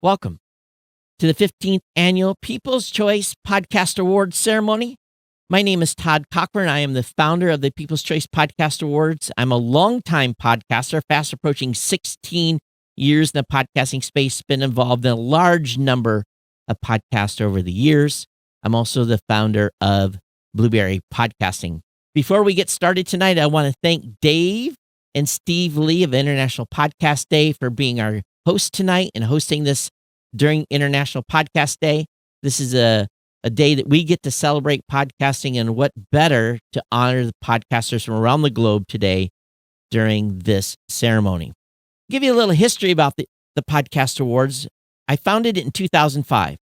Welcome to the 15th Annual People's Choice Podcast Awards ceremony. My name is Todd Cochran. I am the founder of the People's Choice Podcast Awards. I'm a longtime podcaster, fast approaching 16 years in the podcasting space, been involved in a large number of podcasts over the years. I'm also the founder of Blueberry Podcasting. Before we get started tonight, I want to thank Dave and Steve Lee of International Podcast Day for being our host tonight and hosting this during International Podcast Day. This is a day that we get to celebrate podcasting, and what better to honor the podcasters from around the globe today during this ceremony. Give you a little history about the Podcast Awards. I founded it in 2005,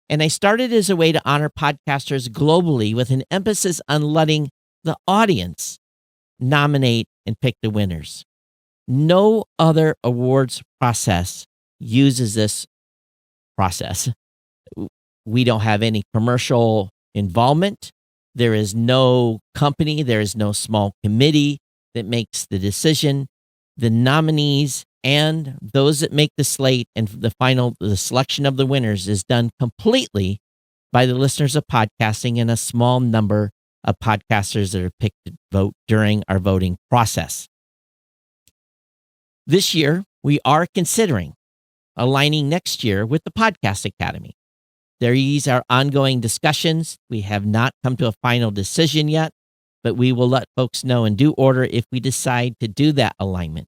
and I started as a way to honor podcasters globally with an emphasis on letting the audience nominate and pick the winners. No other awards process uses this process. We don't have any commercial involvement. There is no company, there is no small committee that makes the decision. The nominees and those that make the slate and the selection of the winners is done completely by the listeners of podcasting and a small number of podcasters that are picked to vote during our voting process. This year, we are considering aligning next year with the Podcast Academy. These are ongoing discussions. We have not come to a final decision yet, but we will let folks know in due order if we decide to do that alignment.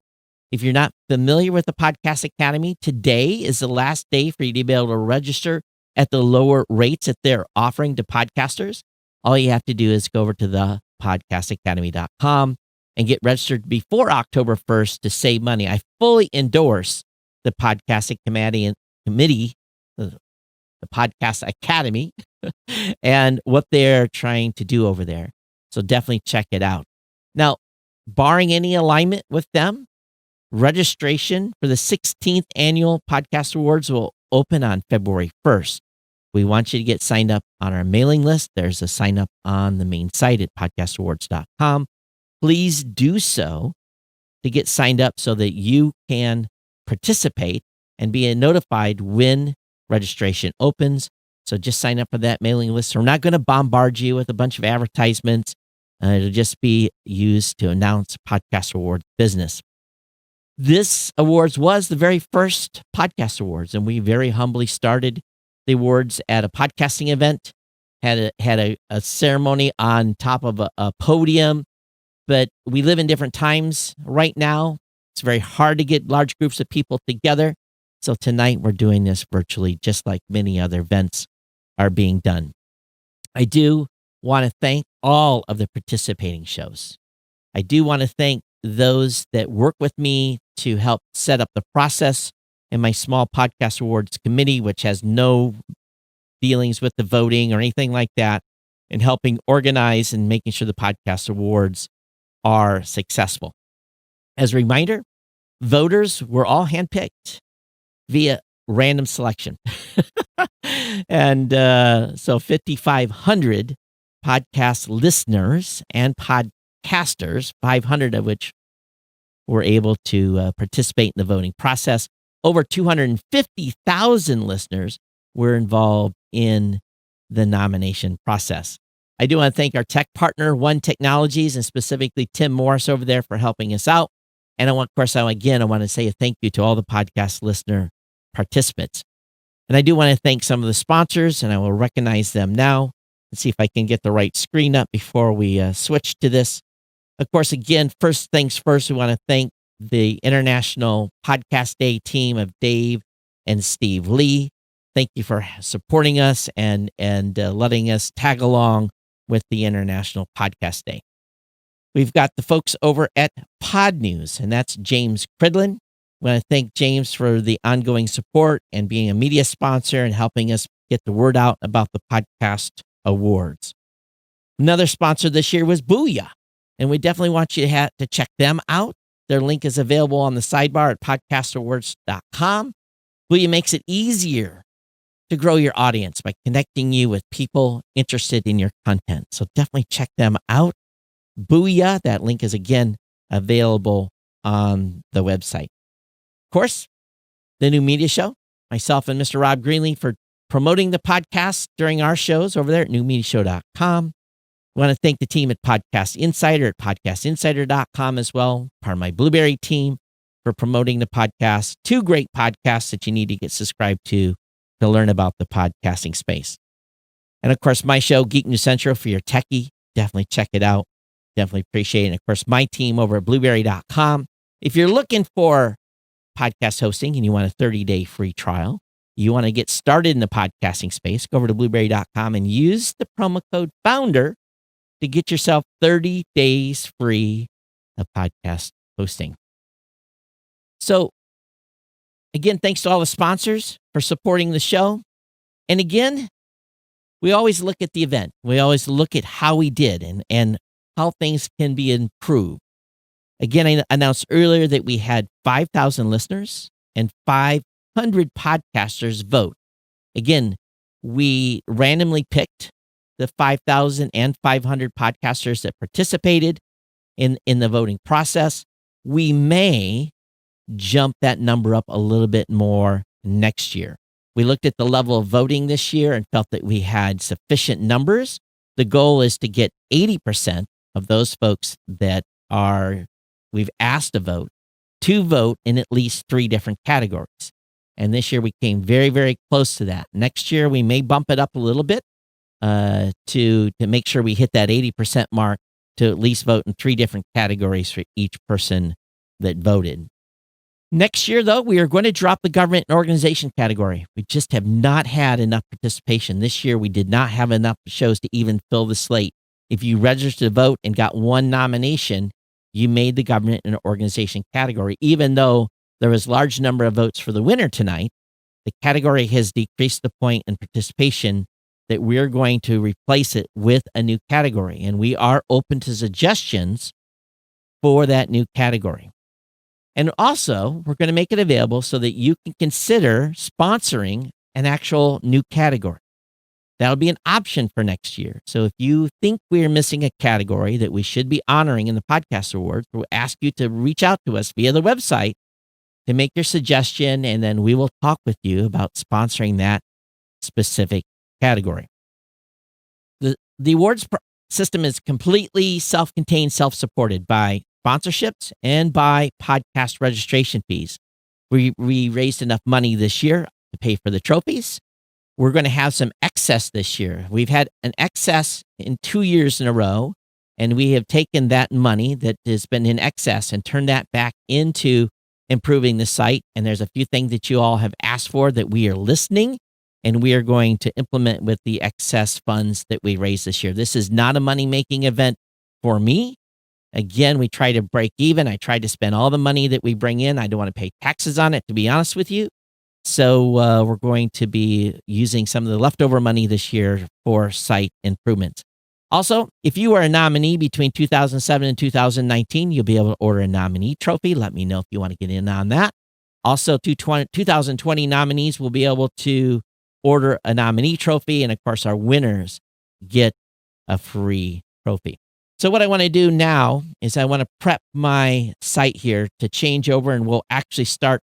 If you're not familiar with the Podcast Academy, today is the last day for you to be able to register at the lower rates that they're offering to podcasters. All you have to do is go over to the podcastacademy.com and get registered before October 1st to save money. I fully endorse the Podcast Committee, the Podcast Academy, and what they're trying to do over there. So definitely check it out. Now, barring any alignment with them, registration for the 16th Annual Podcast Awards will open on February 1st. We want you to get signed up on our mailing list. There's a sign up on the main site at podcastawards.com. Please do so to get signed up so that you can participate and be notified when registration opens. So just sign up for that mailing list. We're not going to bombard you with a bunch of advertisements. It'll just be used to announce Podcast Awards business. This awards was the very first Podcast Awards, and we very humbly started the awards at a podcasting event, had a ceremony on top of a podium. But we live in different times right now. It's very hard to get large groups of people together. So tonight we're doing this virtually, just like many other events are being done. I do want to thank all of the participating shows. I do want to thank those that work with me to help set up the process in my small Podcast Awards committee, which has no dealings with the voting or anything like that, and helping organize and making sure the Podcast Awards are successful. As a reminder, voters were all handpicked via random selection. And so 5,500 podcast listeners and podcasters, 500 of which were able to participate in the voting process. Over 250,000 listeners were involved in the nomination process. I do want to thank our tech partner, One Technologies, and specifically Tim Morris over there for helping us out. And I want to say a thank you to all the podcast listener participants. And I do want to thank some of the sponsors, and I will recognize them now. Let's see if I can get the right screen up before we switch to this. Of course, again, first things first, we want to thank the International Podcast Day team of Dave and Steve Lee. Thank you for supporting us and letting us tag along with the International Podcast Day. We've got the folks over at Pod News, and that's James Cridlin. I want to thank James for the ongoing support and being a media sponsor and helping us get the word out about the Podcast Awards. Another sponsor this year was Booyah, and we definitely want you to check them out. Their link is available on the sidebar at podcastawards.com. Booyah makes it easier to grow your audience by connecting you with people interested in your content. So definitely check them out. Booyah, that link is again available on the website. Of course, the new media show, myself and Mr. Rob Greenlee for promoting the podcast during our shows over there at newmediashow.com. I want to thank the team at Podcast Insider at podcastinsider.com as well, part of my Blueberry team, for promoting the podcast. 2 great podcasts that you need to get subscribed to learn about the podcasting space. And of course, my show, Geek News Central, for your techie. Definitely check it out. Definitely appreciate it. And of course, my team over at blueberry.com. If you're looking for podcast hosting and you want a 30-day free trial, you want to get started in the podcasting space, go over to blueberry.com and use the promo code FOUNDER to get yourself 30 days free of podcast hosting. So, again, thanks to all the sponsors for supporting the show. And again, we always look at the event. We always look at how we did and how things can be improved. Again, I announced earlier that we had 5,000 listeners and 500 podcasters vote. Again, we randomly picked the 5,000 and 500 podcasters that participated in the voting process. We may jump that number up a little bit more next year. We looked at the level of voting this year and felt that we had sufficient numbers. The goal is to get 80% of those folks that we've asked to vote in at least 3 different categories. And this year we came very, very close to that. Next year we may bump it up a little bit to make sure we hit that 80% mark, to at least vote in 3 different categories for each person that voted. Next year, though, we are going to drop the government and organization category. We just have not had enough participation. This year, we did not have enough shows to even fill the slate. If you registered to vote and got 1 nomination, you made the government and organization category. Even though there was a large number of votes for the winner tonight, the category has decreased the point in participation that we're going to replace it with a new category. And we are open to suggestions for that new category. And also, we're going to make it available so that you can consider sponsoring an actual new category. That'll be an option for next year. So if you think we're missing a category that we should be honoring in the Podcast Awards, we'll ask you to reach out to us via the website to make your suggestion, and then we will talk with you about sponsoring that specific category. The awards system is completely self-contained, self-supported by sponsorships and by podcast registration fees. We raised enough money this year to pay for the trophies. We're going to have some excess this year. We've had an excess in 2 years in a row, and we have taken that money that has been in excess and turned that back into improving the site. And there's a few things that you all have asked for that we are listening, and we are going to implement with the excess funds that we raised this year. This is not a money-making event for me. Again, we try to break even. I try to spend all the money that we bring in. I don't want to pay taxes on it, to be honest with you. So we're going to be using some of the leftover money this year for site improvements. Also, if you are a nominee between 2007 and 2019, you'll be able to order a nominee trophy. Let me know if you want to get in on that. Also, 2020 nominees will be able to order a nominee trophy. And of course, our winners get a free trophy. So what I want to do now is I want to prep my site here to change over, and we'll actually start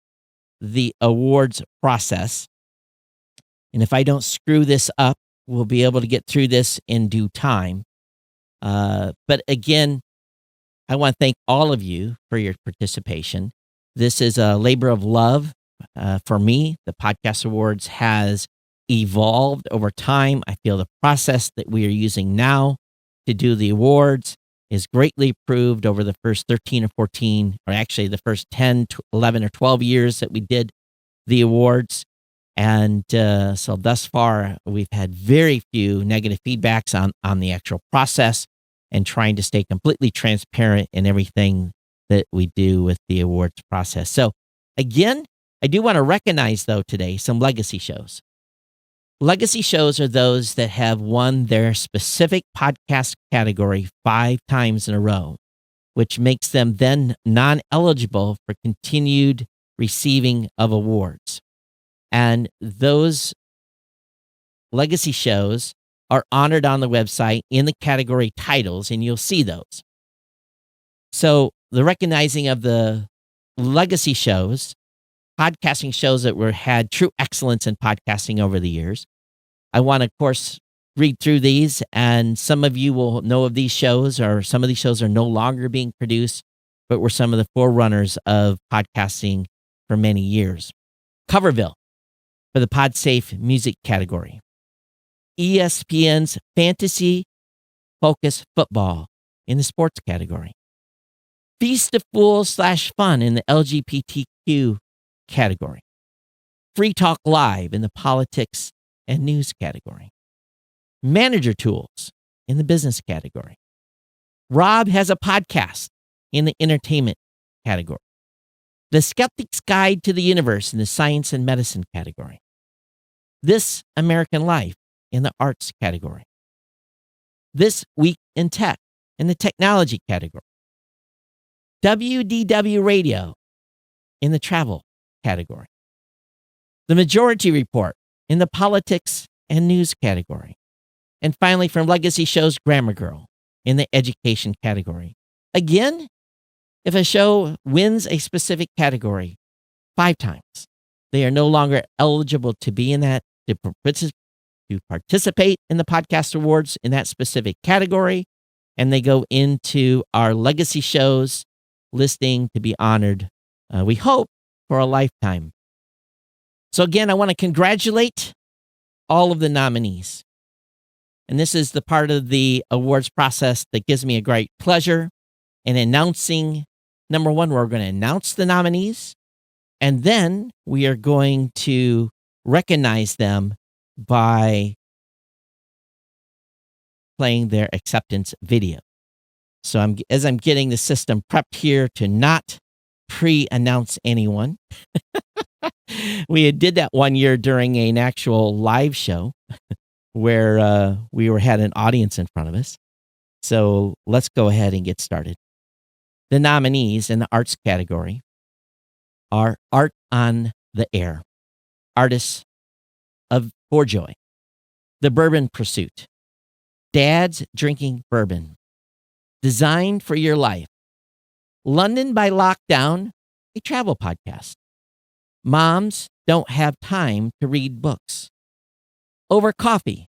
the awards process. And if I don't screw this up, we'll be able to get through this in due time. But again, I want to thank all of you for your participation. This is a labor of love for me. The Podcast Awards has evolved over time. I feel the process that we are using now to do the awards is greatly improved over the first 13 or 14, or actually the first 10, 11 or 12 years that we did the awards. And so thus far, we've had very few negative feedbacks on the actual process, and trying to stay completely transparent in everything that we do with the awards process. So again, I do want to recognize, though, today some legacy shows. Legacy shows are those that have won their specific podcast category 5 times in a row, which makes them then non-eligible for continued receiving of awards. And those legacy shows are honored on the website in the category titles, and you'll see those. So the recognizing of the legacy shows podcasting shows that had true excellence in podcasting over the years. I want to, of course, read through these, and some of you will know of these shows, or some of these shows are no longer being produced, but were some of the forerunners of podcasting for many years. Coverville for the Podsafe music category. ESPN's Fantasy Focus Football in the sports category. Feast of Fools / Fun in the LGBTQ category. Free Talk Live in the politics and news category. Manager Tools in the business category. Rob Has a Podcast in the entertainment category. The Skeptics Guide to the Universe in the science and medicine category. This American Life in the arts category. This Week in Tech in the technology category. WDW Radio in the travel category. The Majority Report in the politics and news category. And finally, from Legacy Shows, Grammar Girl in the education category. Again, if a show wins a specific category 5 times, they are no longer eligible to be in that, to participate in the podcast awards in that specific category, and they go into our Legacy Shows listing to be honored, we hope, for a lifetime. So again, I want to congratulate all of the nominees. And this is the part of the awards process that gives me a great pleasure in announcing. Number one, we're going to announce the nominees, and then we are going to recognize them by playing their acceptance video. So as I'm getting the system prepped here to not pre-announce anyone, we did that one year during an actual live show where we had an audience in front of us. So let's go ahead and get started. The nominees in the arts category are Art on the Air, Artists for Joy, The Bourbon Pursuit, Dads Drinking Bourbon, Designed for Your Life, London by Lockdown, a travel podcast, Moms Don't Have Time to Read Books, Over Coffee,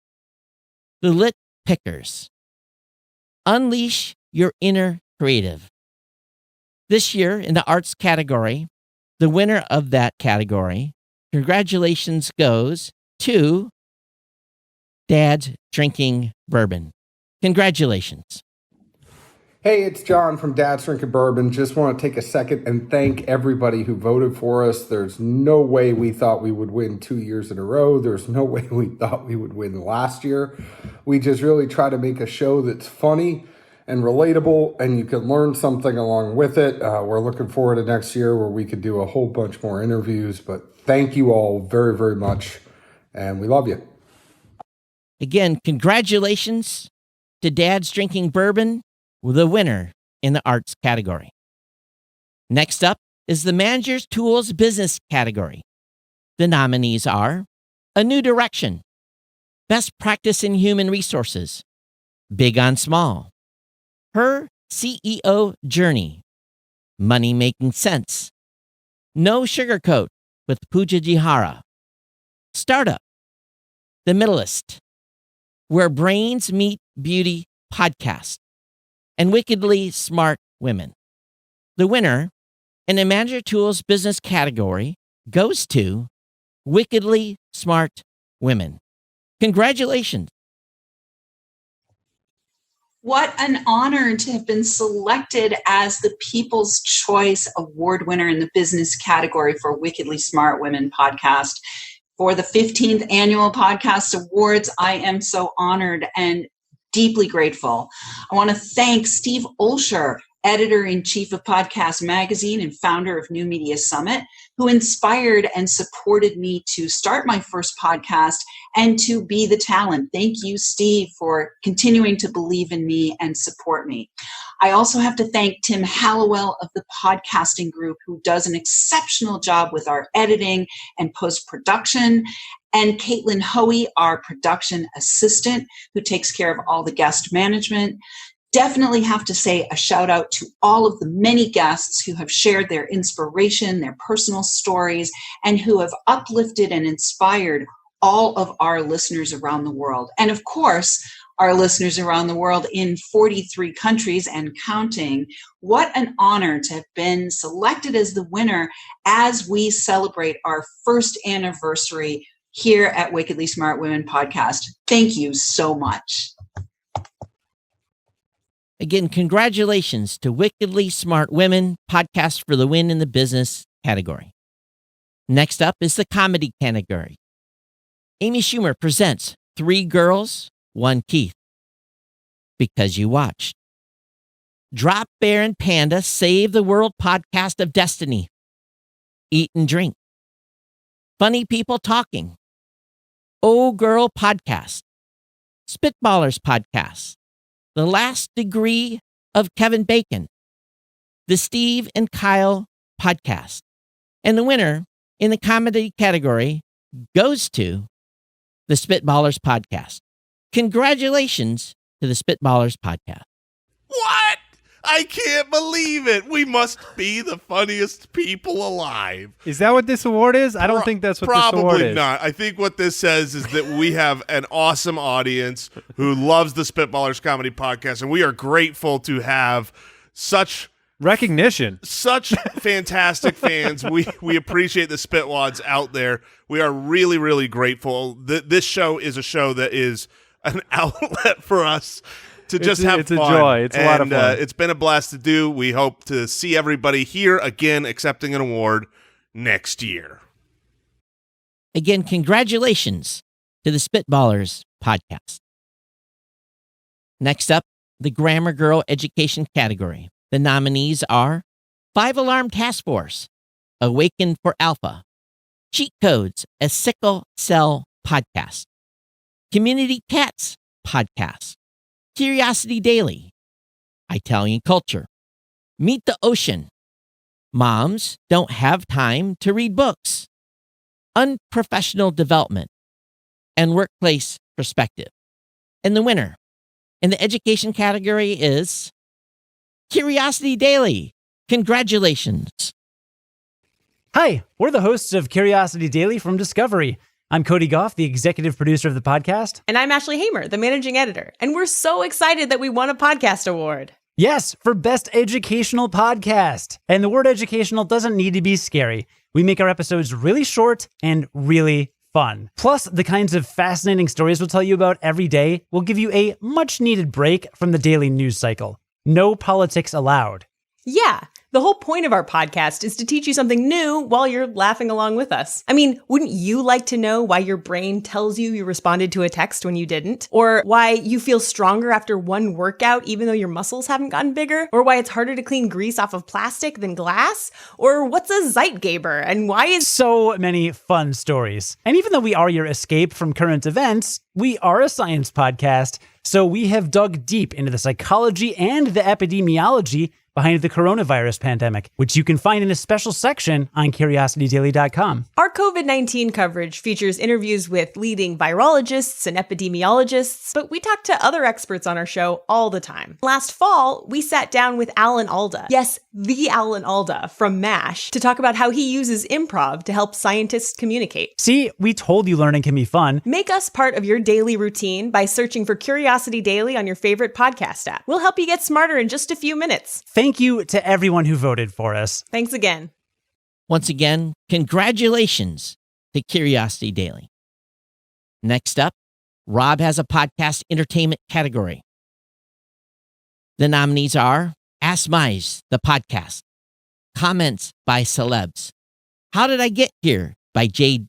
The Lit Pickers, Unleash Your Inner Creative. This year in the arts category, the winner of that category, congratulations goes to Dad's Drinking Bourbon. Congratulations. Hey, it's John from Dad's Drinking Bourbon. Just want to take a second and thank everybody who voted for us. There's no way we thought we would win 2 years in a row. There's no way we thought we would win last year. We just really try to make a show that's funny and relatable, and you can learn something along with it. We're looking forward to next year where we could do a whole bunch more interviews. But thank you all very, very much, and we love you. Again, congratulations to Dad's Drinking Bourbon, the winner in the arts category. Next up is the Manager's Tools business category. The nominees are A New Direction, Best Practice in Human Resources, Big on Small, Her CEO Journey, Money Making Sense, No Sugarcoat with Pooja Jihara, Startup, The Middleist, Where Brains Meet Beauty podcast, and Wickedly Smart Women. The winner in the Manager Tools business category goes to Wickedly Smart Women. Congratulations. What an honor to have been selected as the People's Choice Award winner in the business category for Wickedly Smart Women podcast. For the 15th Annual Podcast Awards, I am so honored and deeply grateful. I want to thank Steve Olsher, editor-in-chief of Podcast Magazine and founder of New Media Summit, who inspired and supported me to start my first podcast and to be the talent. Thank you, Steve, for continuing to believe in me and support me. I also have to thank Tim Hallowell of the Podcasting Group, who does an exceptional job with our editing and post-production, and Caitlin Hoey, our production assistant, who takes care of all the guest management. Definitely have to say a shout out to all of the many guests who have shared their inspiration, their personal stories, and who have uplifted and inspired all of our listeners around the world. And of course, our listeners around the world in 43 countries and counting. What an honor to have been selected as the winner as we celebrate our first anniversary here at Wickedly Smart Women Podcast. Thank you so much. Again, congratulations to Wickedly Smart Women Podcast for the win in the business category. Next up is the comedy category. Amy Schumer presents 3 Girls, 1 Keith. Because You Watched. Drop Bear and Panda Save the World Podcast of Destiny. Eat and Drink. Funny People Talking. Oh Girl Podcast. Spitballers Podcast. The Last Degree of Kevin Bacon. The Steve and Kyle Podcast. And the winner in the comedy category goes to the Spitballers Podcast. Congratulations to the Spitballers Podcast. What? I can't believe it. We must be the funniest people alive. Is that what this award is? I don't think that's what this award is. Probably not. I think what this says is that we have an awesome audience who loves the Spitballers Comedy Podcast, and we are grateful to have such recognition, such fantastic fans. We appreciate the Spitwads out there. We are really, really grateful. This show is a show that is an outlet for us to just have fun. It's a joy. It's a lot of fun. It's been a blast to do. We hope to see everybody here again accepting an award next year. Again, congratulations to the Spitballers Podcast. Next up, the Grammar Girl Education category. The nominees are 5 Alarm Task Force, Awaken for Alpha, Cheat Codes, a Sickle Cell Podcast, Community Cats Podcast, Curiosity Daily, Italian Culture, Meet the Ocean, Moms Don't Have Time to Read Books, Unprofessional Development, and Workplace Perspective. And the winner in the education category is Curiosity Daily. Congratulations. Hi, we're the hosts of Curiosity Daily from Discovery. I'm Cody Goff, the executive producer of the podcast. And I'm Ashley Hamer, the managing editor. And we're so excited that we won a podcast award. Yes, for Best Educational Podcast. And the word educational doesn't need to be scary. We make our episodes really short and really fun. Plus, the kinds of fascinating stories we'll tell you about every day will give you a much-needed break from the daily news cycle. No politics allowed. Yeah. The whole point of our podcast is to teach you something new while you're laughing along with us. I mean, wouldn't you like to know why your brain tells you responded to a text when you didn't? Or why you feel stronger after one workout even though your muscles haven't gotten bigger? Or why it's harder to clean grease off of plastic than glass? Or what's a Zeitgeber and why is... So many fun stories. And even though we are your escape from current events, we are a science podcast, so we have dug deep into the psychology and the epidemiology behind the coronavirus pandemic, which you can find in a special section on curiositydaily.com. Our COVID-19 coverage features interviews with leading virologists and epidemiologists, but we talk to other experts on our show all the time. Last fall, we sat down with Alan Alda, yes, the Alan Alda from MASH, to talk about how he uses improv to help scientists communicate. See, we told you learning can be fun. Make us part of your daily routine by searching for Curiosity Daily on your favorite podcast app. We'll help you get smarter in just a few minutes. Thank you to everyone who voted for us. Thanks again. Once again, congratulations to Curiosity Daily. Next up, Rob has a podcast entertainment category. The nominees are Ask Mize, the podcast, Comments by Celebs, How Did I Get Here by Jade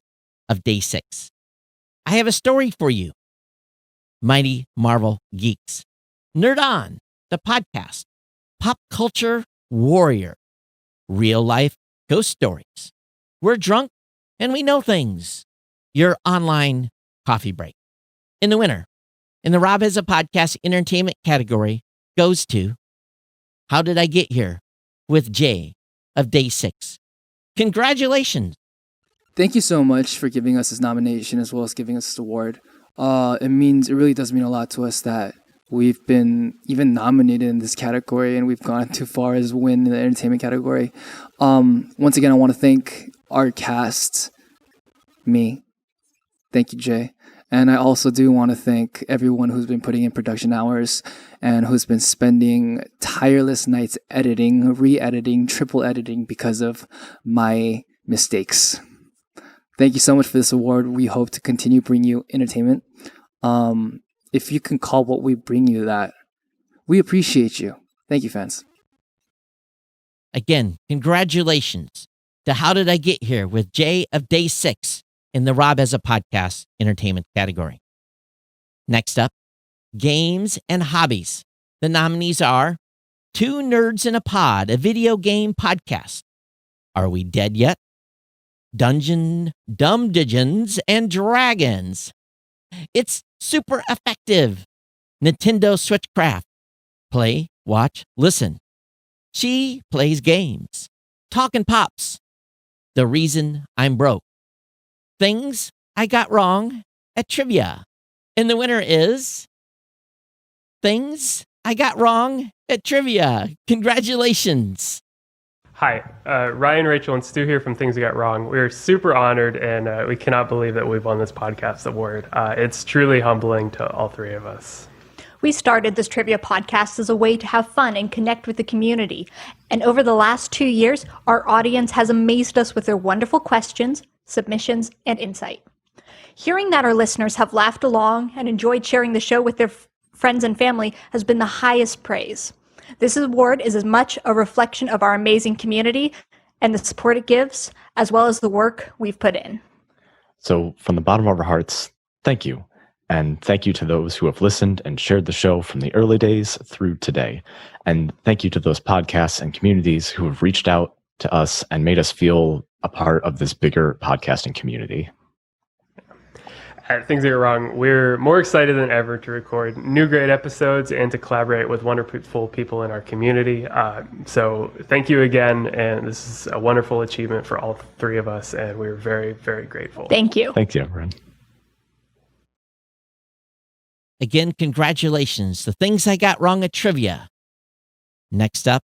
of Day 6. I Have a Story for You, Mighty Marvel Geeks, Nerd On, the podcast, Pop Culture Warrior, Real Life Ghost Stories, We're Drunk and We Know Things, your online coffee break. And the winner in the Rob Has a Podcast entertainment category goes to How Did I Get Here with Jay of Day 6. Congratulations. Thank you so much for giving us this nomination as well as giving us this award. It really does mean a lot to us that We've been even nominated in this category, and we've gone too far as win in the entertainment category. Once again, I want to thank our cast, me. Thank you, Jay. And I also do want to thank everyone who's been putting in production hours and who's been spending tireless nights editing, re-editing, triple editing because of my mistakes. Thank you so much for this award. We hope to continue bringing you entertainment. If you can call what we bring you that, we appreciate you. Thank you, fans. Again, congratulations to How Did I Get Here with Jay of Day 6 in the Rob as a Podcast entertainment category. Next up, Games and Hobbies. The nominees are Two Nerds in a Pod, a video game podcast. Are We Dead Yet? Dungeons and Dragons. It's super effective. Nintendo Switchcraft. Play, watch, listen. She plays games. Talkin' Pops. The Reason I'm Broke. Things I Got Wrong at Trivia. And the winner is Things I Got Wrong at Trivia. Congratulations. Hi, Ryan, Rachel, and Stu here from Things I Got Wrong. We're super honored, and we cannot believe that we've won this podcast award. It's truly humbling to all three of us. We started this trivia podcast as a way to have fun and connect with the community. And over the last 2 years, our audience has amazed us with their wonderful questions, submissions, and insight. Hearing that our listeners have laughed along and enjoyed sharing the show with their friends and family has been the highest praise. This award is as much a reflection of our amazing community and the support it gives, as well as the work we've put in. So from the bottom of our hearts, thank you. And thank you to those who have listened and shared the show from the early days through today. And thank you to those podcasts and communities who have reached out to us and made us feel a part of this bigger podcasting community. At Things That Go Wrong, we're more excited than ever to record new great episodes and to collaborate with wonderful people in our community. So thank you again, and this is a wonderful achievement for all three of us, and we're very, very grateful. Thank you. Thank you, everyone. Again, congratulations. The Things I Got Wrong at Trivia. Next up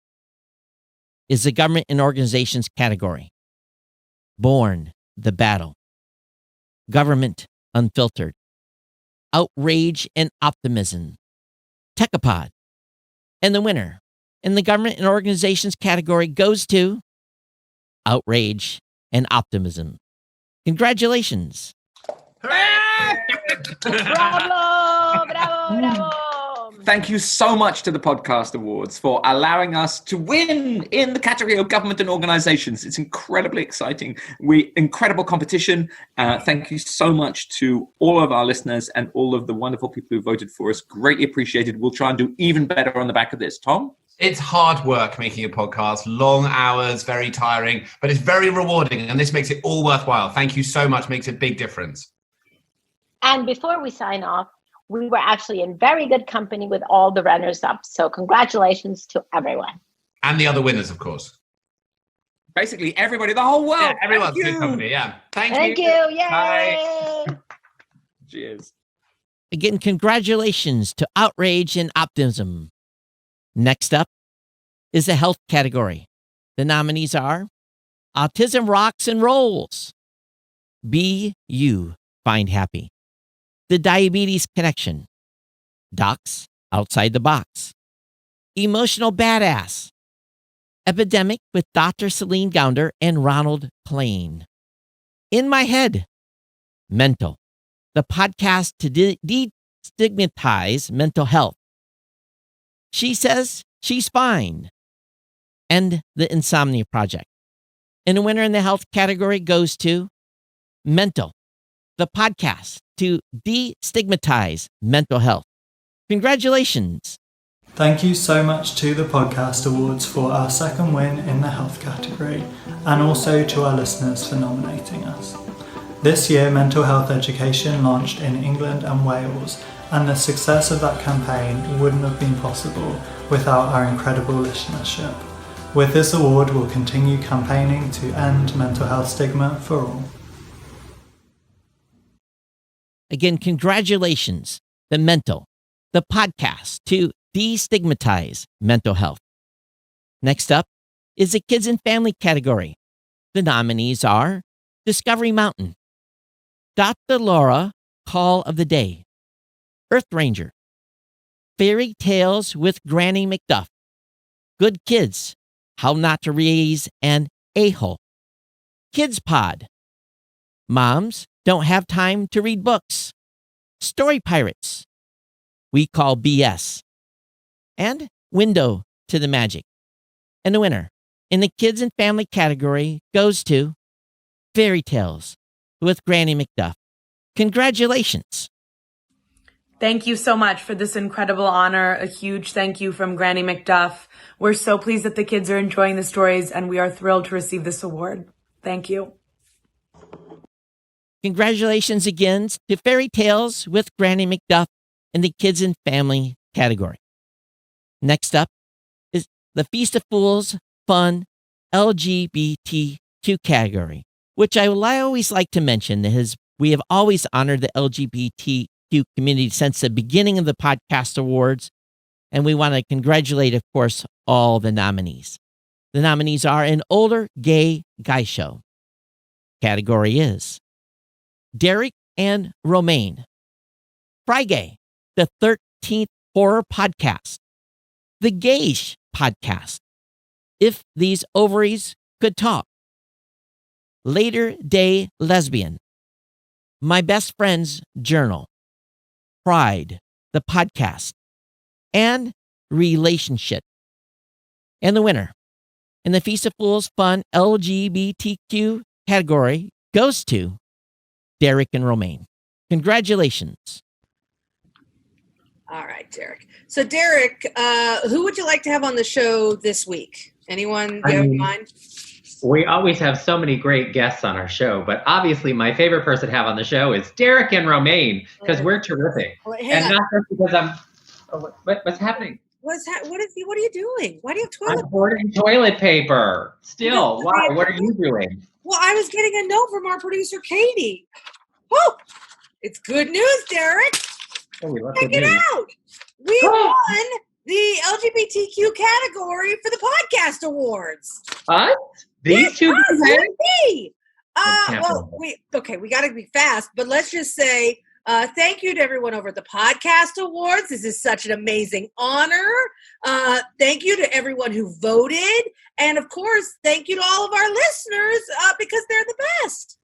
is the Government and Organizations category. Born the Battle. Government Unfiltered. Outrage and Optimism. Techapod. And the winner in the Government and Organizations category goes to Outrage and Optimism. Congratulations. Bravo, bravo, bravo. Thank you so much to the Podcast Awards for allowing us to win in the category of government and organizations. It's incredibly exciting. Incredible competition. Thank you so much to all of our listeners and all of the wonderful people who voted for us. Greatly appreciated. We'll try and do even better on the back of this. Tom? It's hard work making a podcast, long hours, very tiring, but it's very rewarding, and this makes it all worthwhile. Thank you so much. Makes a big difference. And before we sign off, we were actually in very good company with all the runners-up. So congratulations to everyone. And the other winners, of course. Basically, everybody, the whole world. Yeah, everyone's good company, yeah. Thank you. Yay. Bye. Cheers. Again, congratulations to Outrage and Optimism. Next up is the health category. The nominees are Autism Rocks and Rolls. Be You Find Happy. The Diabetes Connection. Docs Outside the Box. Emotional Badass. Epidemic with Dr. Celine Gounder and Ronald Plain. In My Head. Mental. The podcast to destigmatize mental health. She Says She's Fine. And The Insomnia Project. And the winner in the health category goes to Mental, the podcast to destigmatize mental health. Congratulations. Thank you so much to the Podcast Awards for our second win in the health category, and also to our listeners for nominating us. This year, mental health education launched in England and Wales, and the success of that campaign wouldn't have been possible without our incredible listenership. With this award, we'll continue campaigning to end mental health stigma for all. Again, congratulations, the Mental, the podcast to destigmatize mental health. Next up is the kids and family category. The nominees are Discovery Mountain, Dr. Laura, Call of the Day, Earth Ranger, Fairy Tales with Granny McDuff, Good Kids, How Not to Raise an A-Hole, Kids Pod, Moms Don't Have Time to Read Books, Story Pirates, We Call BS, and Window to the Magic. And the winner in the kids and family category goes to Fairy Tales with Granny McDuff. Congratulations. Thank you so much for this incredible honor. A huge thank you from Granny McDuff. We're so pleased that the kids are enjoying the stories, and we are thrilled to receive this award. Thank you. Congratulations again to Fairy Tales with Granny McDuff in the kids and family category. Next up is the Feast of Fools Fun LGBTQ category, which I always like to mention is we have always honored the LGBTQ community since the beginning of the podcast awards, and we want to congratulate, of course, all the nominees. The nominees are an older gay guy show. Category is Derek and Romaine, Fry Gay, the 13th horror podcast, The Gayish podcast, If These Ovaries Could Talk, Later Day Lesbian, My Best Friend's Journal, Pride, the podcast, and Relationship. And the winner in the Feast of Fools Fun LGBTQ category goes to Derek and Romaine. Congratulations. All right, Derek. So, Derek, who would you like to have on the show this week? Anyone you have in mind? We always have so many great guests on our show, but obviously my favorite person to have on the show is Derek and Romaine, because we're terrific. Well, and not just because what's happening? What are you doing? Why do you have toilet I'm hoarding toilet paper. Still, why? What are you doing? Well, I was getting a note from our producer, Katie. Oh, it's good news, Derek. Check it out. We won the LGBTQ category for the podcast awards. Us? These two? We got to be fast, but let's just say thank you to everyone over at the Podcast Awards. This is such an amazing honor. Thank you to everyone who voted. And of course, thank you to all of our listeners because they're the best.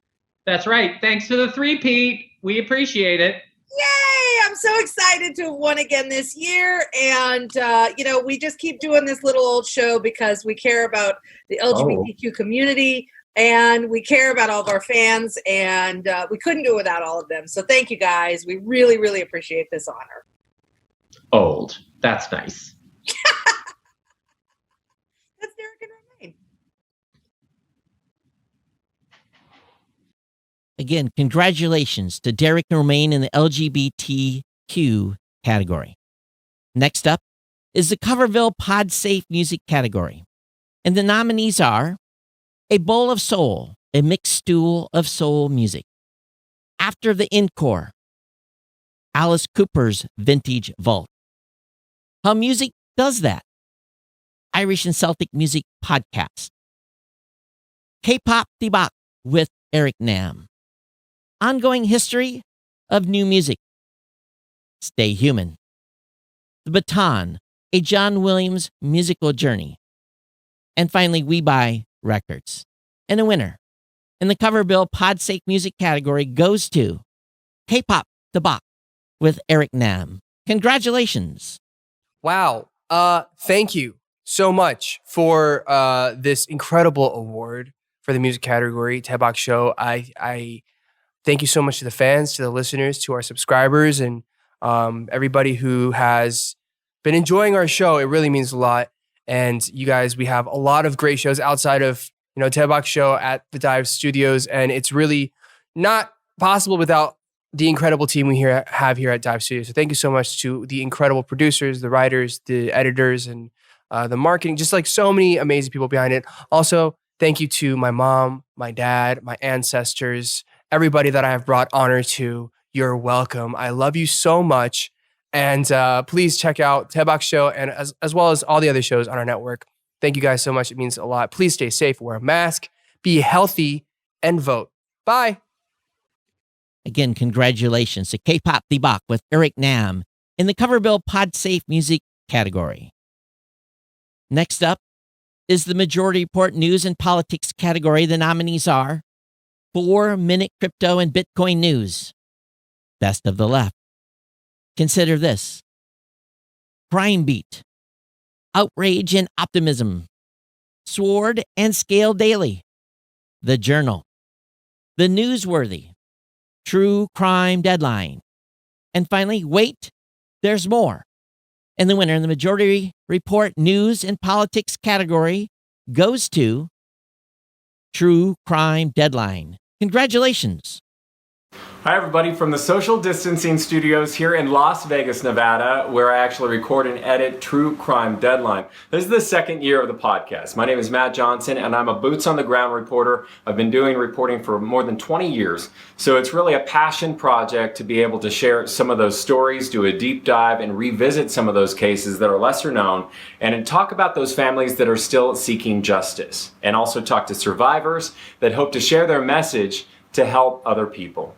That's right. Thanks to the three-peat. We appreciate it. Yay! I'm so excited to have won again this year. And, we just keep doing this little old show because we care about the LGBTQ community and we care about all of our fans. And we couldn't do it without all of them. So thank you, guys. We really, really appreciate this honor. Old. That's nice. That's Derek and Romaine. Again, congratulations to Derek and Romaine in the LGBTQ category. Next up is the Coverville Podsafe music category. And the nominees are A Bowl of Soul, a mixed stool of soul music. After the Encore, Alice Cooper's Vintage Vault. How Music Does That, Irish and Celtic Music Podcast. K-Pop Debak with Eric Nam. Ongoing History of New Music. Stay Human. The Baton, a John Williams musical journey. And finally, We Buy Records. And the winner in the Coverville Podsafe music category goes to K-Pop Debak with Eric Nam. Congratulations. Wow. Thank you so much for this incredible award for the music category, Tebak Show. I thank you so much to the fans, to the listeners, to our subscribers, and everybody who has been enjoying our show. It really means a lot. And you guys, we have a lot of great shows outside of, Tebak Show at the Dive Studios. And it's really not possible without the incredible team we have here at Dive Studios. So thank you so much to the incredible producers, the writers, the editors, and the marketing, just like so many amazing people behind it. Also, thank you to my mom, my dad, my ancestors, everybody that I have brought honor to. You're welcome. I love you so much. And please check out Ted Box Show and as well as all the other shows on our network. Thank you guys so much. It means a lot. Please stay safe, wear a mask, be healthy, and vote. Bye. Again, congratulations to K-Pop The Bach with Eric Nam in the Coverville Podsafe music category. Next up is the Majority Report News and Politics category. The nominees are 4-Minute Crypto and Bitcoin News, Best of the Left, Consider This, Crime Beat, Outrage and Optimism, Sword and Scale Daily, The Journal, The Newsworthy, True Crime Deadline, and finally, Wait, There's More. And the winner in the Majority Report News and Politics category goes to True Crime Deadline. Congratulations. Hi, everybody, from the Social Distancing Studios here in Las Vegas, Nevada, where I actually record and edit True Crime Deadline. This is the second year of the podcast. My name is Matt Johnson, and I'm a boots-on-the-ground reporter. I've been doing reporting for more than 20 years, so it's really a passion project to be able to share some of those stories, do a deep dive, and revisit some of those cases that are lesser known, and talk about those families that are still seeking justice, and also talk to survivors that hope to share their message to help other people.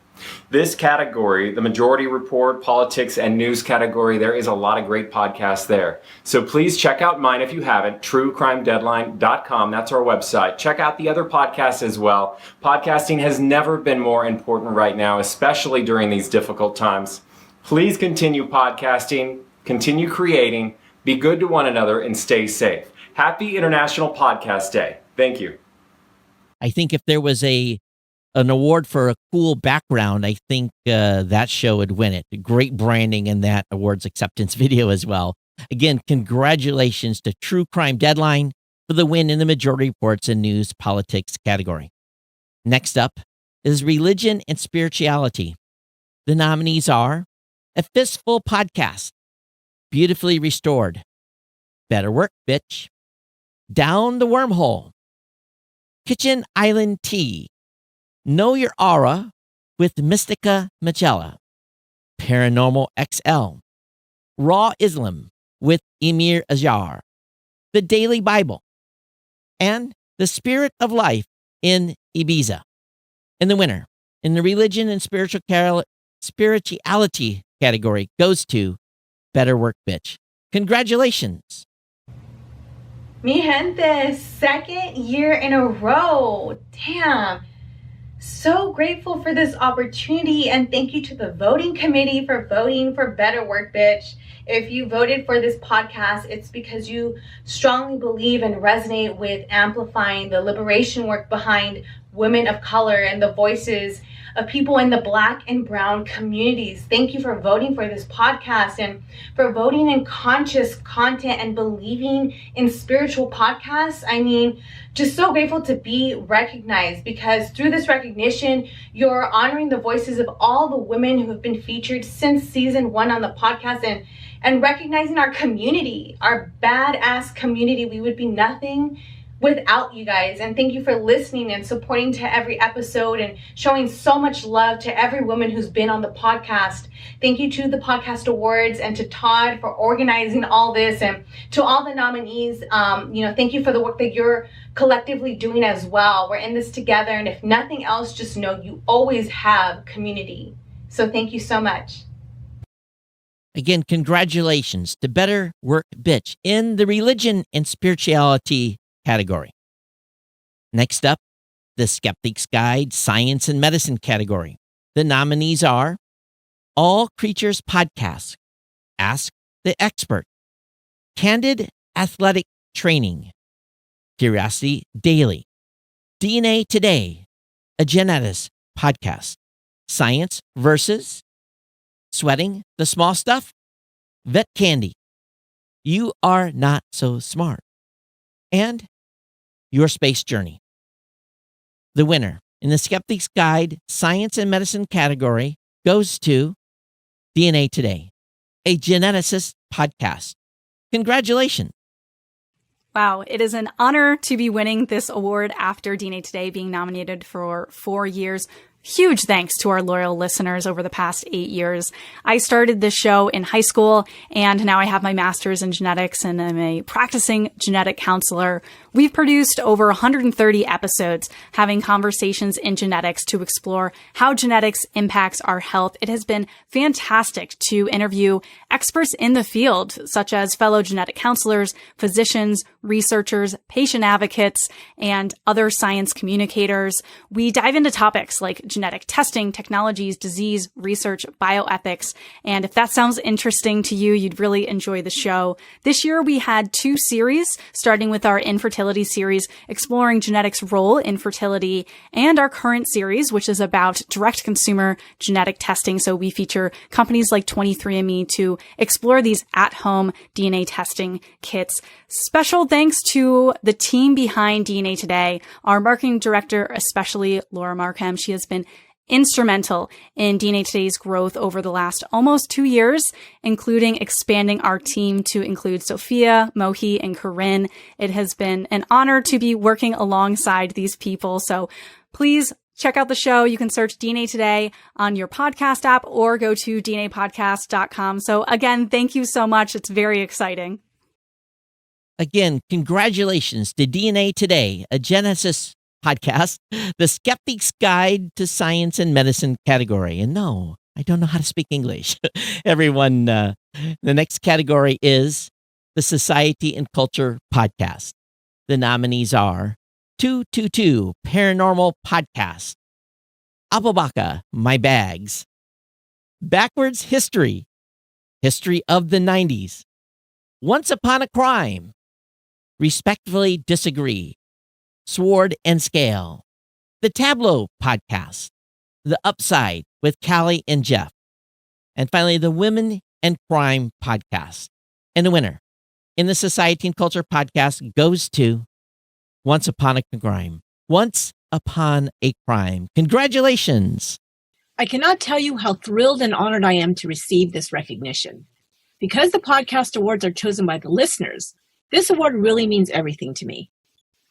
This category, the Majority Report, Politics, and News category, there is a lot of great podcasts there. So please check out mine if you haven't, truecrimedeadline.com. That's our website. Check out the other podcasts as well. Podcasting has never been more important right now, especially during these difficult times. Please continue podcasting, continue creating, be good to one another, and stay safe. Happy International Podcast Day. Thank you. I think if there was an award for a cool background, I think that show would win it. Great branding in that awards acceptance video as well. Again, congratulations to True Crime Deadline for the win in the Majority Reports and News Politics category. Next up is Religion and Spirituality. The nominees are A Fistful Podcast, Beautifully Restored, Better Work, Bitch, Down the Wormhole, Kitchen Island Tea, Know Your Aura with Mystica Magella, Paranormal XL, Raw Islam with Emir Ajar, The Daily Bible, and The Spirit of Life in Ibiza. And the winner in the Religion and Spirituality category goes to Better Work, Bitch. Congratulations. Mi gente, second year in a row. Damn. So grateful for this opportunity, and thank you to the voting committee for voting for Better Work, Bitch. If you voted for this podcast, it's because you strongly believe and resonate with amplifying the liberation work behind women of color and the voices of people in the Black and Brown communities. Thank you for voting for this podcast and for voting in conscious content and believing in spiritual podcasts. I mean, just so grateful to be recognized, because through this recognition, you're honoring the voices of all the women who have been featured since season 1 on the podcast and recognizing our community, our badass community. We would be nothing without you guys. And thank you for listening and supporting to every episode and showing so much love to every woman who's been on the podcast. Thank you to the Podcast Awards and to Todd for organizing all this, and to all the nominees. Thank you for the work that you're collectively doing as well. We're in this together, and if nothing else, just know you always have community. So thank you so much. Again, congratulations to Better Work, Bitch in the Religion and Spirituality category. Next up, the Skeptics Guide Science and Medicine category. The nominees are All Creatures Podcast, Ask the Expert, Candid Athletic Training, Curiosity Daily, DNA Today, a Genetis podcast, Science versus Sweating the Small Stuff, Vet Candy, You Are Not So Smart, and Your Space Journey. The winner in the Skeptics Guide Science and Medicine category goes to DNA Today, a geneticist podcast. Congratulations. Wow, it is an honor to be winning this award after DNA Today being nominated for 4 years. huge thanks to our loyal listeners over the past 8 years. I started this show in high school, and now I have my master's in genetics and I'm a practicing genetic counselor. We've produced over 130 episodes having conversations in genetics to explore how genetics impacts our health. It has been fantastic to interview experts in the field, such as fellow genetic counselors, physicians, researchers, patient advocates, and other science communicators. We dive into topics like genetic testing, technologies, disease, research, bioethics. And if that sounds interesting to you, you'd really enjoy the show. This year, we had 2 series, starting with our infertility series exploring genetics' role in fertility, and our current series, which is about direct consumer genetic testing. So we feature companies like 23andMe to explore these at-home DNA testing kits. Special thanks to the team behind DNA Today, our marketing director, especially Laura Markham. She has been instrumental in DNA Today's growth over the last almost 2 years, including expanding our team to include Sophia, Mohi, and Corinne. It has been an honor to be working alongside these people. So please check out the show. You can search DNA Today on your podcast app or go to dnapodcast.com. So again, thank you so much. It's very exciting. Again, congratulations to DNA Today, a Genesis podcast, the Skeptics Guide to Science and Medicine category. And no, I don't know how to speak English. Everyone, the next category is the Society and Culture podcast. The nominees are 222 Paranormal Podcast, Abubaka, My Bags, Backwards History, History of the 90s, Once Upon a Crime, Respectfully Disagree, Sword and Scale, the Tableau Podcast, The Upside with Callie and Jeff, and finally the Women and Crime Podcast. And the winner in the Society and Culture podcast goes to Once Upon a Crime. Once Upon a Crime. Congratulations. I cannot tell you how thrilled and honored I am to receive this recognition. Because the podcast awards are chosen by the listeners, this award really means everything to me.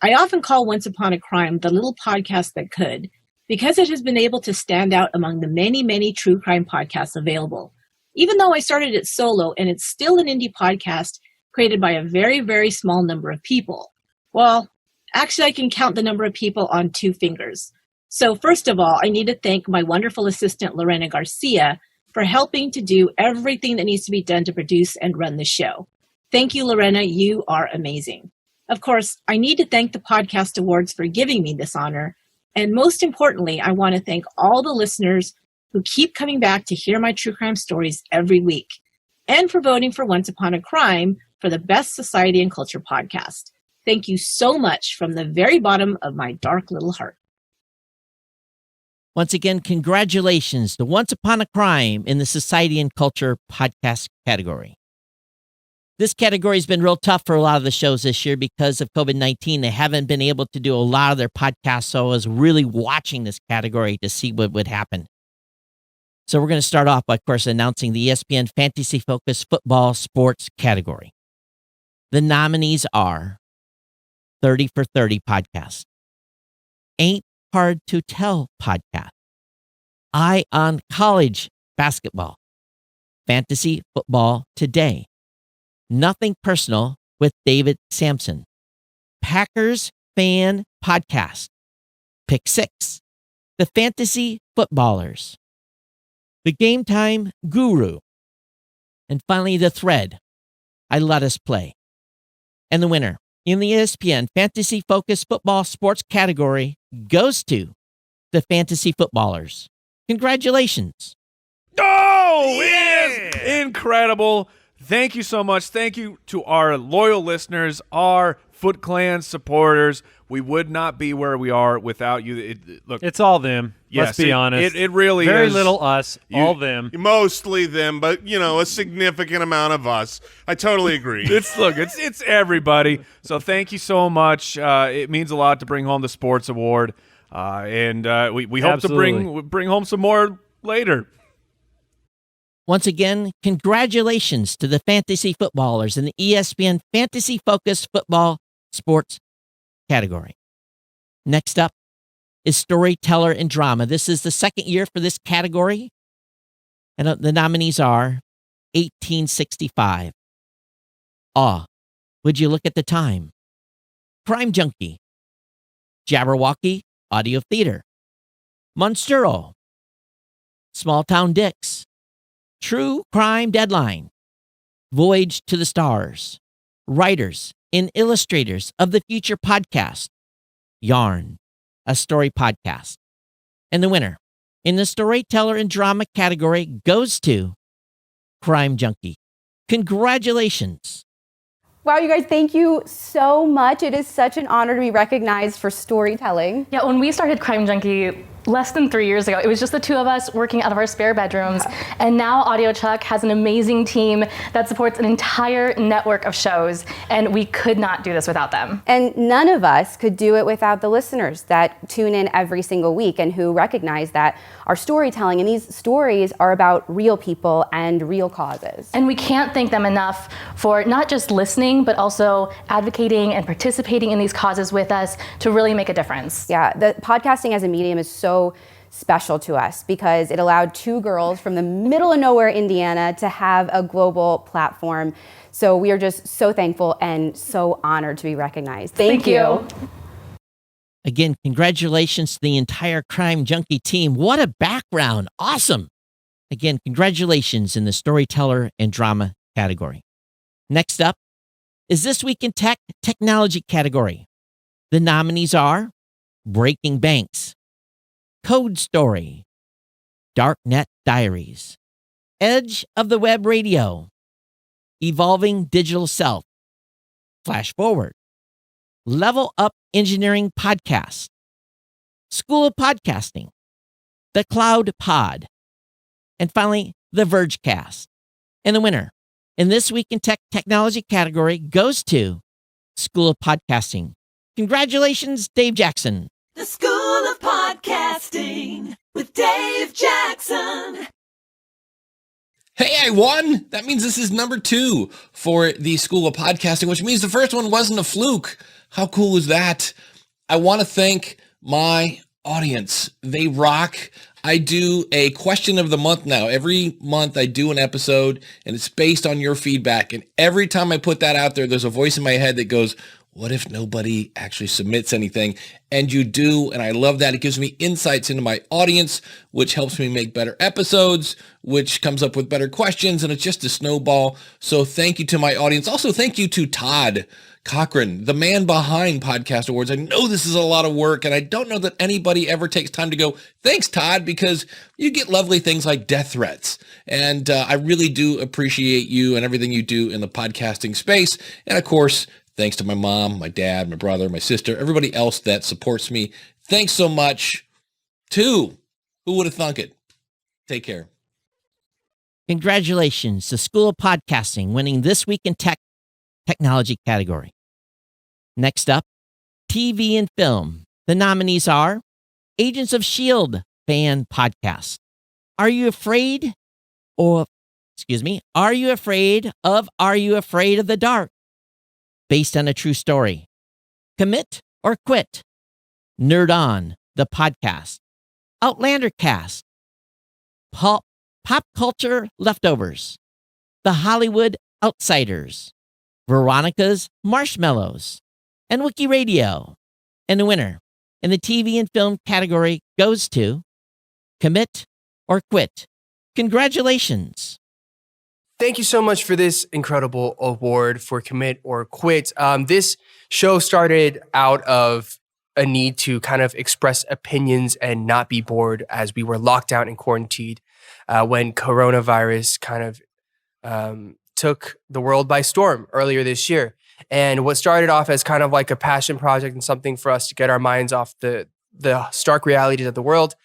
I often call Once Upon a Crime the little podcast that could, because it has been able to stand out among the many, many true crime podcasts available. Even though I started it solo and it's still an indie podcast created by a very, very small number of people. Well, actually I can count the number of people on 2 fingers. So first of all, I need to thank my wonderful assistant, Lorena Garcia, for helping to do everything that needs to be done to produce and run the show. Thank you, Lorena. You are amazing. Of course, I need to thank the Podcast Awards for giving me this honor. And most importantly, I want to thank all the listeners who keep coming back to hear my true crime stories every week, and for voting for Once Upon a Crime for the Best Society and Culture podcast. Thank you so much from the very bottom of my dark little heart. Once again, congratulations to Once Upon a Crime in the Society and Culture podcast category. This category has been real tough for a lot of the shows this year because of COVID-19. They haven't been able to do a lot of their podcasts, so I was really watching this category to see what would happen. So we're going to start off by, of course, announcing the ESPN Fantasy Focus Football Sports category. The nominees are 30 for 30 podcast, Ain't Hard to Tell podcast, Eye on College Basketball, Fantasy Football Today, Nothing Personal with David Sampson, Packers Fan Podcast, Pick 6, The Fantasy Footballers, The Game Time Guru, and finally The Thread, I Let Us Play. And the winner in the ESPN Fantasy Focus Football Sports category goes to the Fantasy Footballers. Congratulations. Oh, it is incredible. Thank you so much. Thank you to our loyal listeners, our Foot Clan supporters. We would not be where we are without you. Look, it's all them. Yes, let's be honest. It really Very is. Very little us, all them. Mostly them, but, a significant amount of us. I totally agree. It's everybody. So thank you so much. It means a lot to bring home the sports award. And we hope to bring home some more later. Once again, congratulations to the Fantasy Footballers in the ESPN Fantasy Focus Football Sports category. Next up, is Storyteller and Drama. This is the second year for this category. And the nominees are 1865. Awe. Would you look at the time? Crime Junkie. Jabberwocky Audio Theater. Monstero. Small Town Dicks. True Crime Deadline. Voyage to the Stars. Writers and illustrators of the Future podcast. Yarn, a story podcast. And the winner in the Storyteller and Drama category goes to Crime Junkie. Congratulations. Wow, you guys, thank you so much. It is such an honor to be recognized for storytelling. Yeah, when we started Crime Junkie less than 3 years ago, it was just the two of us working out of our spare bedrooms. And now Audio Chuck has an amazing team that supports an entire network of shows. And we could not do this without them. And none of us could do it without the listeners that tune in every single week and who recognize that our storytelling and these stories are about real people and real causes. And we can't thank them enough for not just listening, but also advocating and participating in these causes with us to really make a difference. Yeah, the podcasting as a medium is so special to us because it allowed two girls from the middle of nowhere, Indiana, to have a global platform. So we are just so thankful and so honored to be recognized. Thank you. Again, congratulations to the entire Crime Junkie team. What a background. Awesome. Again, congratulations in the Storyteller and Drama category. Next up is This Week in Technology category. The nominees are Breaking Banks, Code Story, Darknet Diaries, Edge of the Web Radio, Evolving Digital Self, Flash Forward, Level Up Engineering Podcast, School of Podcasting, The Cloud Pod, and finally, The Vergecast. And the winner in This Week in Technology category goes to School of Podcasting. Congratulations, Dave Jackson. The School of Podcasting with Dave Jackson. Hey, I won! That means this is number 2 for the School of Podcasting, which means the first one wasn't a fluke. How cool is that? I want to thank my audience. They rock. I do a question of the month now. Every month I do an episode, and it's based on your feedback. And every time I put that out there, there's a voice in my head that goes, what if nobody actually submits anything? And you do, and I love that. It gives me insights into my audience, which helps me make better episodes, which comes up with better questions, and it's just a snowball. So thank you to my audience. Also, thank you to Todd Cochran, the man behind Podcast Awards. I know this is a lot of work, and I don't know that anybody ever takes time to go, thanks, Todd, because you get lovely things like death threats. And I really do appreciate you and everything you do in the podcasting space. And of course, thanks to my mom, my dad, my brother, my sister, everybody else that supports me. Thanks so much. Who would have thunk it? Take care. Congratulations, the School of Podcasting winning This Week in Technology category. Next up, TV and Film. The nominees are Agents of S.H.I.E.L.D. Fan Podcast. Are you afraid of the dark? Based on a true story. Commit or Quit. Nerd On, the podcast. Outlander Cast. Pop Culture Leftovers. The Hollywood Outsiders. Veronica's Marshmallows. And Wiki Radio. And the winner in the TV and Film category goes to Commit or Quit. Congratulations. Thank you so much for this incredible award for Commit or Quit. This show started out of a need to kind of express opinions and not be bored as we were locked down and quarantined when coronavirus kind of took the world by storm earlier this year. And what started off as kind of like a passion project and something for us to get our minds off the stark realities of the world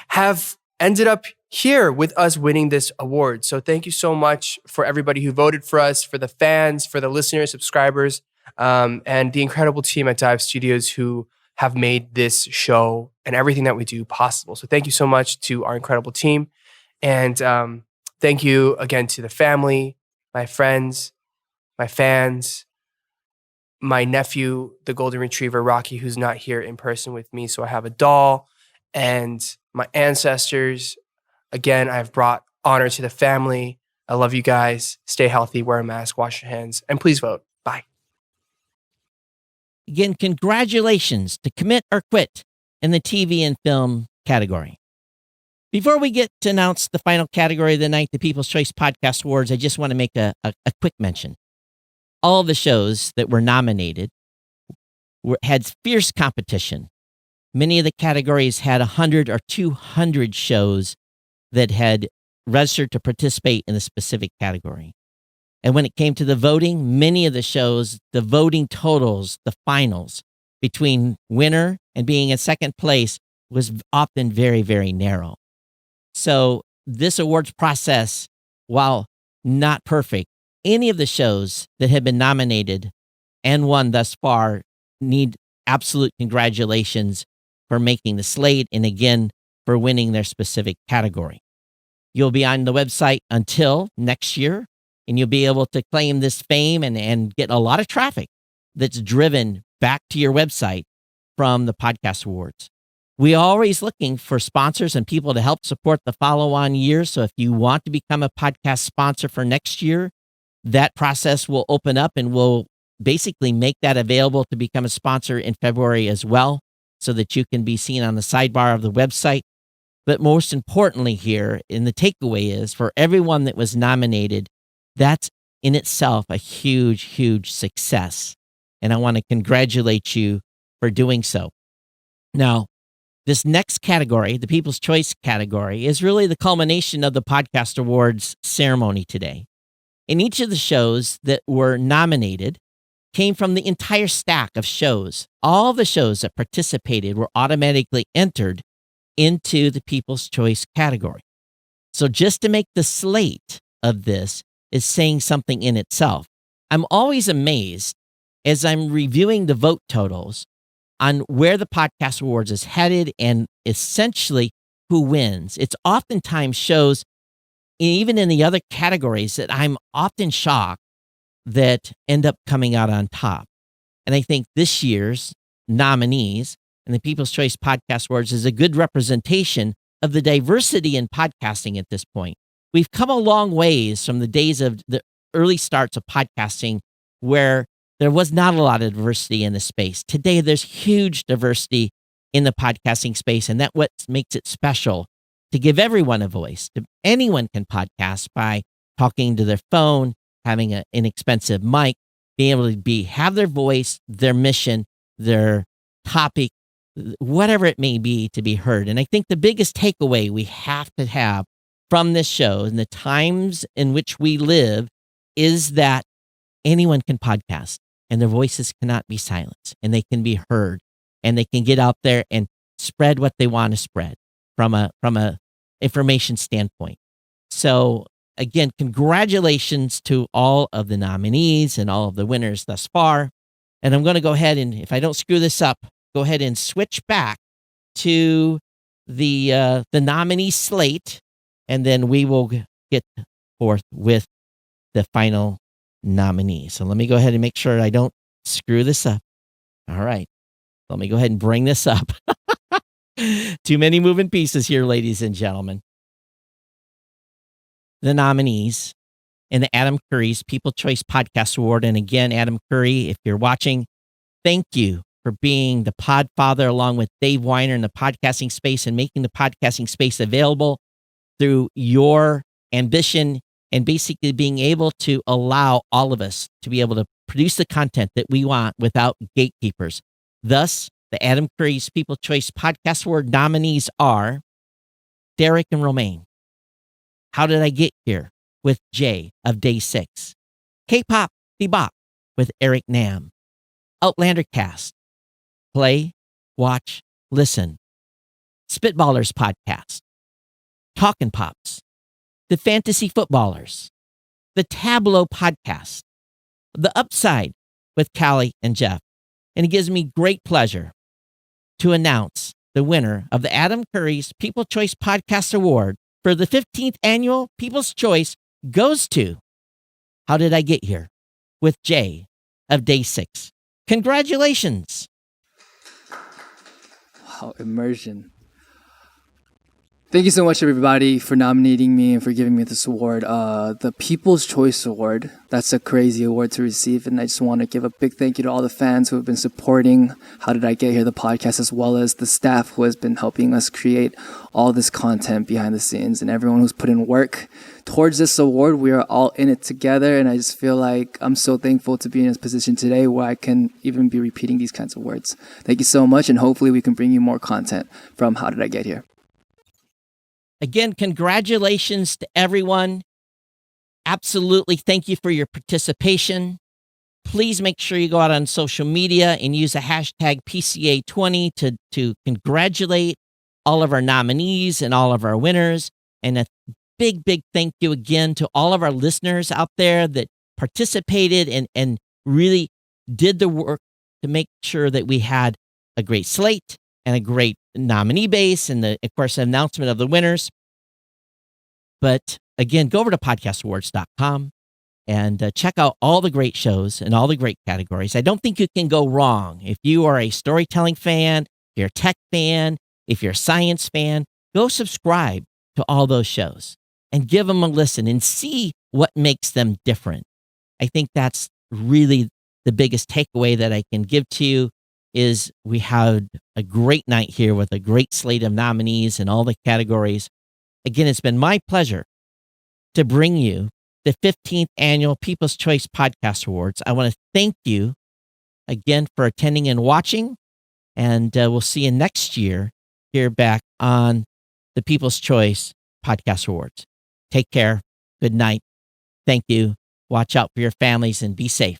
have ended up here with us winning this award. So thank you so much for everybody who voted for us, for the fans, for the listeners, subscribers, and the incredible team at Dive Studios who have made this show and everything that we do possible. So thank you so much to our incredible team. And thank you again to the family, my friends, my fans, my nephew, the golden retriever, Rocky, who's not here in person with me. So I have a doll, and my ancestors. Again, I've brought honor to the family. I love you guys. Stay healthy, wear a mask, wash your hands, and please vote. Bye. Again, congratulations to Commit or Quit in the TV and film category. Before we get to announce the final category of the night, the People's Choice Podcast Awards, I just want to make a quick mention. All of the shows that were nominated had fierce competition. Many of the categories had 100 or 200 shows that had registered to participate in a specific category. And when it came to the voting, many of the shows, the voting totals, the finals between winner and being in second place was often very, very narrow. So this awards process, while not perfect, any of the shows that have been nominated and won thus far need absolute congratulations for making the slate and again for winning their specific category. You'll be on the website until next year, and you'll be able to claim this fame and get a lot of traffic that's driven back to your website from the Podcast Awards. We are always looking for sponsors and people to help support the follow-on years. So if you want to become a podcast sponsor for next year, that process will open up and we'll basically make that available to become a sponsor in February as well, so that you can be seen on the sidebar of the website. But most importantly here, and the takeaway is for everyone that was nominated, that's in itself a huge, huge success. And I want to congratulate you for doing so. Now, this next category, the People's Choice category, is really the culmination of the Podcast Awards ceremony today. And each of the shows that were nominated came from the entire stack of shows. All the shows that participated were automatically entered into the People's Choice category. So just to make the slate of this is saying something in itself. I'm always amazed as I'm reviewing the vote totals on where the Podcast Awards is headed and essentially who wins. It's oftentimes shows, even in the other categories, that I'm often shocked that end up coming out on top. And I think this year's nominees and the People's Choice Podcast Awards is a good representation of the diversity in podcasting at this point. We've come a long ways from the days of the early starts of podcasting where there was not a lot of diversity in the space. Today, there's huge diversity in the podcasting space, and that's what makes it special to give everyone a voice. Anyone can podcast by talking to their phone, having an inexpensive mic, being able to have their voice, their mission, their topic, whatever it may be, to be heard. And I think the biggest takeaway we have to have from this show and the times in which we live is that anyone can podcast and their voices cannot be silenced and they can be heard and they can get out there and spread what they want to spread from a information standpoint. So again, congratulations to all of the nominees and all of the winners thus far. And I'm going to go ahead and, if I don't screw this up, go ahead and switch back to the nominee slate, and then we will get forth with the final nominee. So let me go ahead and make sure I don't screw this up. All right. Let me go ahead and bring this up. Too many moving pieces here, ladies and gentlemen. The nominees in the Adam Curry's People's Choice Podcast Award. And again, Adam Curry, if you're watching, thank you for being the podfather along with Dave Weiner in the podcasting space and making the podcasting space available through your ambition and basically being able to allow all of us to be able to produce the content that we want without gatekeepers. Thus, the Adam Curry's People's Choice Podcast Award nominees are Derek and Romaine, How Did I Get Here? With Jay of Day 6, K-Pop Bebop with Eric Nam, Outlander Cast, Play, Watch, Listen, Spitballers Podcast, Talkin' Pops, The Fantasy Footballers, The Tableau Podcast, The Upside with Callie and Jeff. And it gives me great pleasure to announce the winner of the Adam Curry's People's Choice Podcast Award for the 15th annual People's Choice goes to How Did I Get Here? With Jay of Day 6. Congratulations. Wow, immersion. Thank you so much, everybody, for nominating me and for giving me this award. The People's Choice Award, that's a crazy award to receive. And I just want to give a big thank you to all the fans who have been supporting How Did I Get Here, the podcast, as well as the staff who has been helping us create all this content behind the scenes, and everyone who's put in work towards this award. We are all in it together. And I just feel like I'm so thankful to be in this position today where I can even be repeating these kinds of words. Thank you so much. And hopefully we can bring you more content from How Did I Get Here. Again, congratulations to everyone. Absolutely. Thank you for your participation. Please make sure you go out on social media and use the hashtag PCA20 to congratulate all of our nominees and all of our winners. And a big, big thank you again to all of our listeners out there that participated and really did the work to make sure that we had a great slate and a great nominee base, and of course, the announcement of the winners. But again, go over to podcastawards.com and check out all the great shows and all the great categories. I don't think you can go wrong. If you are a storytelling fan, if you're a tech fan, if you're a science fan, go subscribe to all those shows and give them a listen and see what makes them different. I think that's really the biggest takeaway that I can give to you. Is we had a great night here with a great slate of nominees in all the categories. Again, it's been my pleasure to bring you the 15th Annual People's Choice Podcast Awards. I want to thank you again for attending and watching, and we'll see you next year here back on the People's Choice Podcast Awards. Take care. Good night. Thank you. Watch out for your families and be safe.